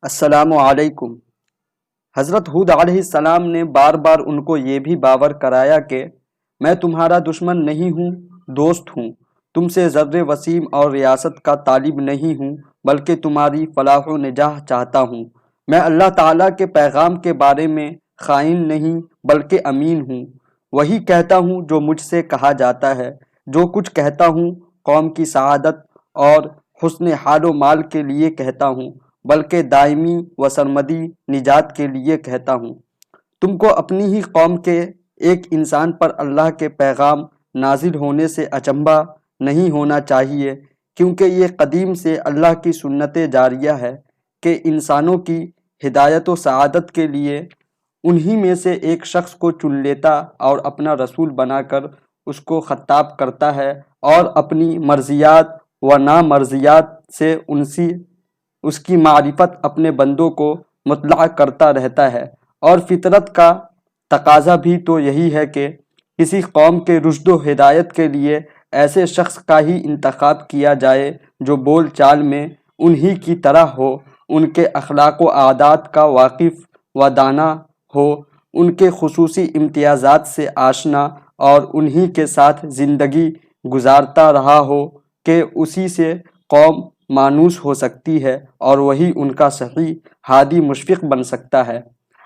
السلام علیکم۔ حضرت ہود علیہ السلام نے بار بار ان کو یہ بھی باور کرایا کہ میں تمہارا دشمن نہیں ہوں، دوست ہوں، تم سے زر وسیم اور ریاست کا طالب نہیں ہوں، بلکہ تمہاری فلاح و نجاح چاہتا ہوں۔ میں اللہ تعالیٰ کے پیغام کے بارے میں خائن نہیں بلکہ امین ہوں، وہی کہتا ہوں جو مجھ سے کہا جاتا ہے، جو کچھ کہتا ہوں قوم کی سعادت اور حسن حال و مال کے لیے کہتا ہوں، بلکہ دائمی و سرمدی نجات کے لیے کہتا ہوں۔ تم کو اپنی ہی قوم کے ایک انسان پر اللہ کے پیغام نازل ہونے سے اچنبھا نہیں ہونا چاہیے، کیونکہ یہ قدیم سے اللہ کی سنت جاریہ ہے کہ انسانوں کی ہدایت و سعادت کے لیے انہی میں سے ایک شخص کو چن لیتا اور اپنا رسول بنا کر اس کو خطاب کرتا ہے، اور اپنی مرضیات و نامرضیات سے اس کی معرفت اپنے بندوں کو مطلع کرتا رہتا ہے۔ اور فطرت کا تقاضا بھی تو یہی ہے کہ کسی قوم کے رشد و ہدایت کے لیے ایسے شخص کا ہی انتخاب کیا جائے جو بول چال میں انہی کی طرح ہو، ان کے اخلاق و عادات کا واقف و دانا ہو، ان کے خصوصی امتیازات سے آشنا اور انہی کے ساتھ زندگی گزارتا رہا ہو کہ اسی سے قوم مانوس ہو سکتی ہے اور وہی ان کا صحیح ہادی مشفق بن سکتا ہے۔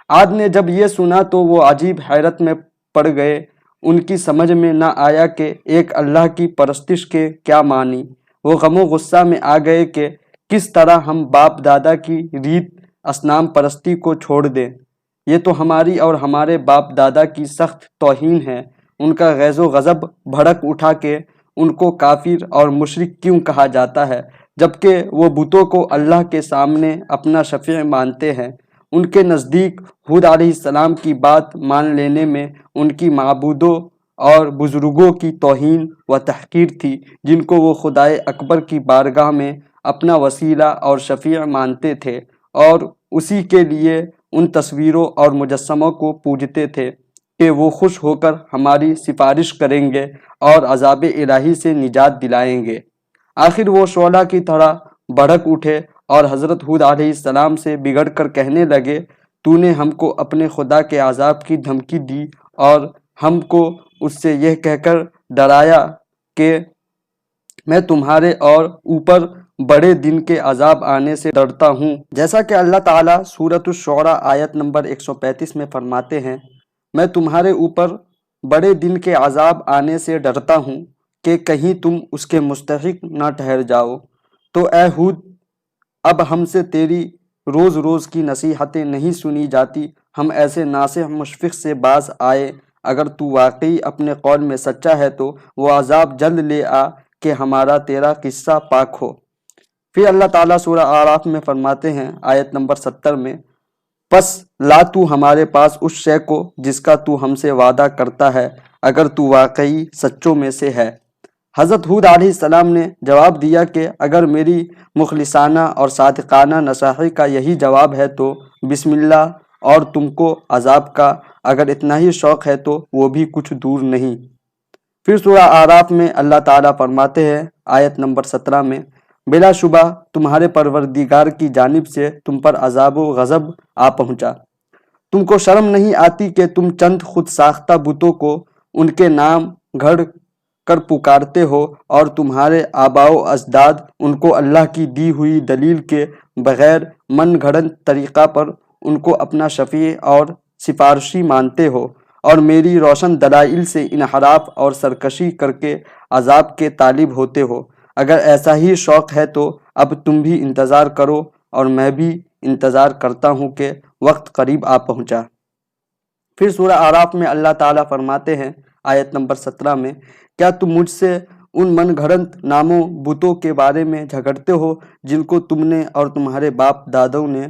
عاد نے جب یہ سنا تو وہ عجیب حیرت میں پڑ گئے، ان کی سمجھ میں نہ آیا کہ ایک اللہ کی پرستش کے کیا معنی۔ وہ غم و غصہ میں آ گئے کہ کس طرح ہم باپ دادا کی ریت اصنام پرستی کو چھوڑ دیں، یہ تو ہماری اور ہمارے باپ دادا کی سخت توہین ہے۔ ان کا غیظ و غضب بھڑک اٹھا کہ ان کو کافر اور مشرک کیوں کہا جاتا ہے، جبکہ وہ بتوں کو اللہ کے سامنے اپنا شفیع مانتے ہیں۔ ان کے نزدیک ہود علیہ السلام کی بات مان لینے میں ان کی معبودوں اور بزرگوں کی توہین و تحقیر تھی، جن کو وہ خدائے اکبر کی بارگاہ میں اپنا وسیلہ اور شفیع مانتے تھے، اور اسی کے لیے ان تصویروں اور مجسموں کو پوجتے تھے کہ وہ خوش ہو کر ہماری سفارش کریں گے اور عذاب الہی سے نجات دلائیں گے۔ آخر وہ شعلہ کی طرح بھڑک اٹھے اور حضرت ہود علیہ السلام سے بگڑ کر کہنے لگے، تو نے ہم کو اپنے خدا کے عذاب کی دھمکی دی اور ہم کو اس سے یہ کہہ کر ڈرایا کہ میں تمہارے اور اوپر بڑے دن کے عذاب آنے سے ڈرتا ہوں۔ جیسا کہ اللہ تعالیٰ سورۃ الشعراء آیت نمبر 135 میں فرماتے ہیں، میں تمہارے اوپر بڑے دن کے عذاب آنے سے ڈرتا ہوں کہ کہیں تم اس کے مستحق نہ ٹھہر جاؤ۔ تو اے ہود، اب ہم سے تیری روز روز کی نصیحتیں نہیں سنی جاتی، ہم ایسے ناصح مشفق سے باز آئے، اگر تو واقعی اپنے قول میں سچا ہے تو وہ عذاب جلد لے آ کہ ہمارا تیرا قصہ پاک ہو۔ پھر اللہ تعالیٰ سورہ اعراف میں فرماتے ہیں آیت نمبر 70 میں، پس لا تو ہمارے پاس اس شے کو جس کا تو ہم سے وعدہ کرتا ہے، اگر تو واقعی سچوں میں سے ہے۔ حضرت ہود علیہ السلام نے جواب دیا کہ اگر میری مخلصانہ اور صادقانہ نصاحی کا یہی جواب ہے تو بسم اللہ، اور تم کو عذاب کا اگر اتنا ہی شوق ہے تو وہ بھی کچھ دور نہیں۔ پھر سورہ اعراف میں اللہ تعالیٰ فرماتے ہیں آیت نمبر 17 میں، بلا شبہ تمہارے پروردگار کی جانب سے تم پر عذاب و غضب آ پہنچا۔ تم کو شرم نہیں آتی کہ تم چند خود ساختہ بتوں کو ان کے نام گھڑ کر پکارتے ہو، اور تمہارے آباء و اجداد ان کو اللہ کی دی ہوئی دلیل کے بغیر من گھڑنت طریقہ پر ان کو اپنا شفیع اور سفارشی مانتے ہو، اور میری روشن دلائل سے انحراف اور سرکشی کر کے عذاب کے طالب ہوتے ہو۔ اگر ایسا ہی شوق ہے تو اب تم بھی انتظار کرو اور میں بھی انتظار کرتا ہوں کہ وقت قریب آ پہنچا۔ پھر سورہ اعراف میں اللہ تعالیٰ فرماتے ہیں آیت نمبر 17 میں، کیا تم مجھ سے ان من گھڑنت ناموں بتوں کے بارے میں جھگڑتے ہو جن کو تم نے اور تمہارے باپ دادوں نے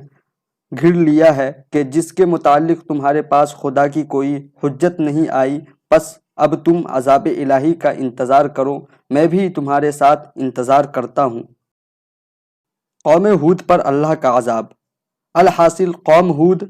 گھڑ لیا ہے، کہ جس کے متعلق تمہارے پاس خدا کی کوئی حجت نہیں آئی؟ پس اب تم عذاب الہی کا انتظار کرو، میں بھی تمہارے ساتھ انتظار کرتا ہوں۔ قوم ہود پر اللہ کا عذاب۔ الحاصل قوم ہود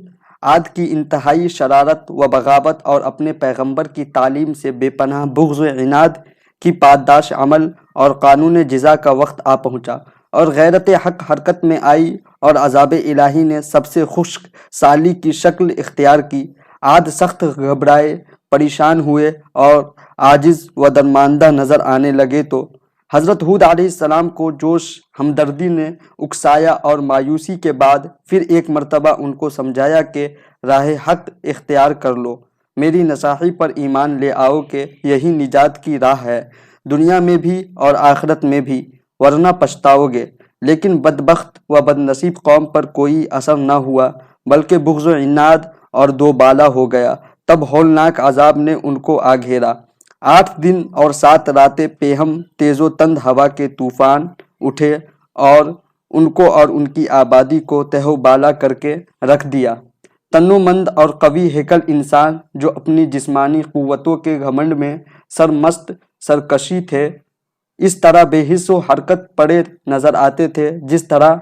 عاد کی انتہائی شرارت و بغاوت اور اپنے پیغمبر کی تعلیم سے بے پناہ بغض و عناد کی پاداش عمل اور قانون جزا کا وقت آ پہنچا۔ اور غیرت حق حرکت میں آئی اور عذاب الہی نے سب سے خشک سالی کی شکل اختیار کی۔ عاد سخت گھبرائے، پریشان ہوئے اور عاجز و درماندہ نظر آنے لگے تو حضرت ہود علیہ السلام کو جوش ہمدردی نے اکسایا اور مایوسی کے بعد پھر ایک مرتبہ ان کو سمجھایا کہ راہ حق اختیار کر لو، میری نصاحی پر ایمان لے آؤ کہ یہی نجات کی راہ ہے، دنیا میں بھی اور آخرت میں بھی، ورنہ پچھتاؤ گے۔ لیکن بدبخت و بدنصیب قوم پر کوئی اثر نہ ہوا، بلکہ بغض و عناد اور دوبالا ہو گیا۔ تب ہولناک عذاب نے ان کو آ گھیرا۔ 8 دن اور 7 راتیں پیہم تیز و تند ہوا کے طوفان اٹھے اور ان کو اور ان کی آبادی کو تہ و بالا کر کے رکھ دیا۔ تنومند اور قوی ہیکل انسان جو اپنی جسمانی قوتوں کے گھمنڈ میں سرمست سرکشی تھے، اس طرح بے حس و حرکت پڑے نظر آتے تھے جس طرح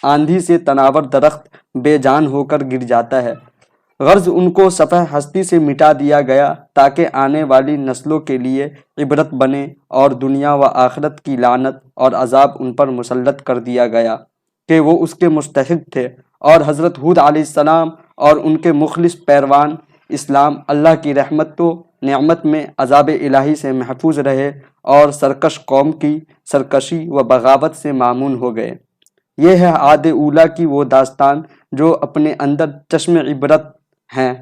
آندھی سے تناور درخت بے جان ہو کر گر جاتا ہے۔ غرض ان کو صفحہ ہستی سے مٹا دیا گیا تاکہ آنے والی نسلوں کے لیے عبرت بنے، اور دنیا و آخرت کی لعنت اور عذاب ان پر مسلط کر دیا گیا کہ وہ اس کے مستحق تھے۔ اور حضرت ہود علیہ السلام اور ان کے مخلص پیروان اسلام اللہ کی رحمت و نعمت میں عذاب الہی سے محفوظ رہے اور سرکش قوم کی سرکشی و بغاوت سے مامون ہو گئے۔ یہ ہے عاد اولیٰ کی وہ داستان جو اپنے اندر چشم عبرت ہیں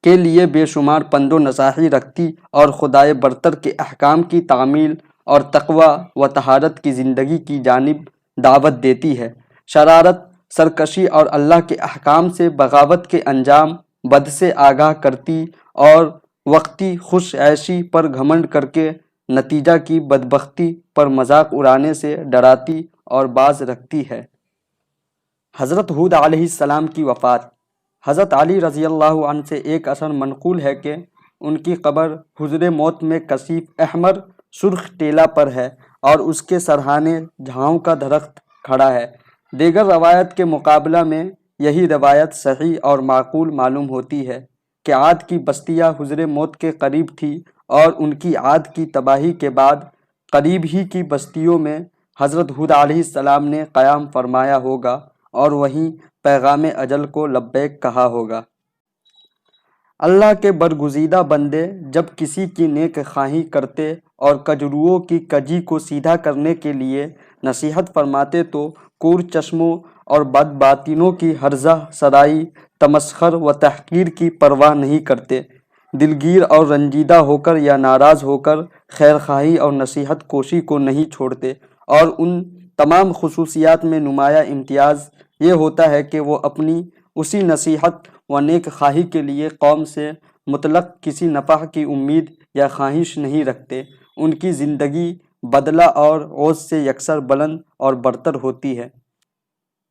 کے لیے بے شمار پند و نصاحی رکھتی اور خدائے برتر کے احکام کی تعمیل اور تقوی و طہارت کی زندگی کی جانب دعوت دیتی ہے۔ شرارت، سرکشی اور اللہ کے احکام سے بغاوت کے انجام بد سے آگاہ کرتی اور وقتی خوش عیشی پر گھمنڈ کر کے نتیجہ کی بدبختی پر مذاق اڑانے سے ڈراتی اور باز رکھتی ہے۔ حضرت ہود علیہ السلام کی وفات۔ حضرت علی رضی اللہ عنہ سے ایک اثر منقول ہے کہ ان کی قبر حجر موت میں کثیف احمر سرخ ٹیلہ پر ہے اور اس کے سرہانے جھاؤں کا درخت کھڑا ہے۔ دیگر روایت کے مقابلہ میں یہی روایت صحیح اور معقول معلوم ہوتی ہے کہ عاد کی بستیاں حجر موت کے قریب تھی اور ان کی عاد کی تباہی کے بعد قریب ہی کی بستیوں میں حضرت ہود علیہ السلام نے قیام فرمایا ہوگا اور وہیں پیغام اجل کو لبیک کہا ہوگا۔ اللہ کے برگزیدہ بندے جب کسی کی نیک خواہی کرتے اور کجروؤں کی کجی کو سیدھا کرنے کے لیے نصیحت فرماتے تو کور چشموں اور بد باطنوں کی ہرزہ سرائی، تمسخر و تحقیر کی پرواہ نہیں کرتے، دلگیر اور رنجیدہ ہو کر یا ناراض ہو کر خیر خواہی اور نصیحت کوشی کو نہیں چھوڑتے، اور ان تمام خصوصیات میں نمایاں امتیاز یہ ہوتا ہے کہ وہ اپنی اسی نصیحت و نیک خواہی کے لیے قوم سے مطلق کسی نفع کی امید یا خواہش نہیں رکھتے۔ ان کی زندگی بدلہ اور عوض سے یکسر بلند اور برتر ہوتی ہے۔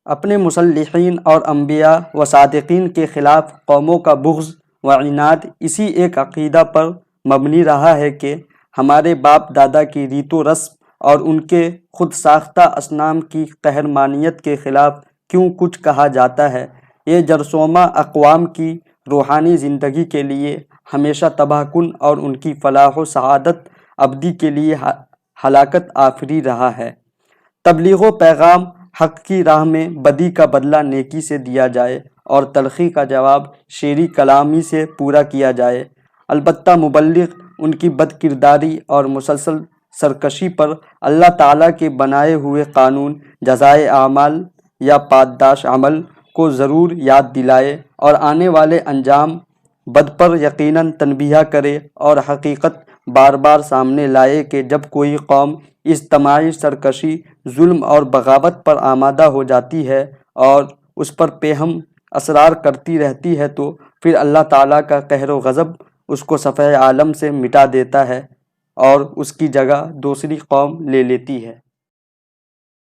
اپنے مصلحین اور انبیاء و صادقین کے خلاف قوموں کا بغض و عناد اسی ایک عقیدہ پر مبنی رہا ہے کہ ہمارے باپ دادا کی ریت و رسم اور ان کے خود ساختہ اصنام کی قہرمانیت کے خلاف کیوں کچھ کہا جاتا ہے۔ یہ جرثومہ اقوام کی روحانی زندگی کے لیے ہمیشہ تباہ کن اور ان کی فلاح و سعادت ابدی کے لیے ہلاکت آفری رہا ہے۔ تبلیغ و پیغام حق کی راہ میں بدی کا بدلہ نیکی سے دیا جائے اور تلخی کا جواب شیریں کلامی سے پورا کیا جائے۔ البتہ مبلغ ان کی بد کرداری اور مسلسل سرکشی پر اللہ تعالیٰ کے بنائے ہوئے قانون جزائے اعمال یا پاداش عمل کو ضرور یاد دلائے اور آنے والے انجام بد پر یقیناً تنبیہ کرے اور حقیقت بار بار سامنے لائے کہ جب کوئی قوم اجتماعی سرکشی، ظلم اور بغاوت پر آمادہ ہو جاتی ہے اور اس پر پیہم اصرار کرتی رہتی ہے تو پھر اللہ تعالیٰ کا قہر و غضب اس کو صفحہ عالم سے مٹا دیتا ہے اور اس کی جگہ دوسری قوم لے لیتی ہے۔